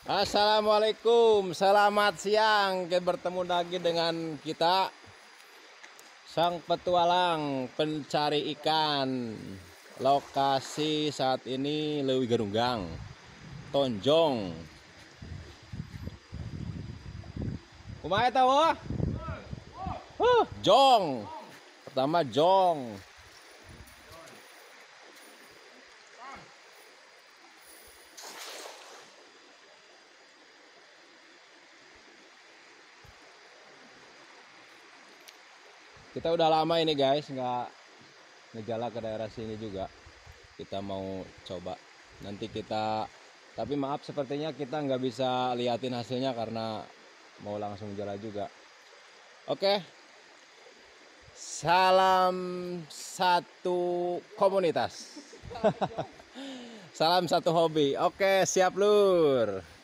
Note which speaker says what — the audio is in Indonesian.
Speaker 1: Assalamualaikum, selamat siang. Kita bertemu lagi dengan kita, sang petualang pencari ikan. Lokasi saat ini Leuwi Garunggang, Tonjong. Kumaha eta wah? Jong. Pertama jong. Kita udah lama ini guys nggak ngejala ke daerah sini juga. Kita mau coba. Nanti kita, tapi maaf sepertinya kita nggak bisa liatin hasilnya karena mau langsung jalan juga. Oke. Salam satu komunitas. Salam satu hobi. Oke, siap lur.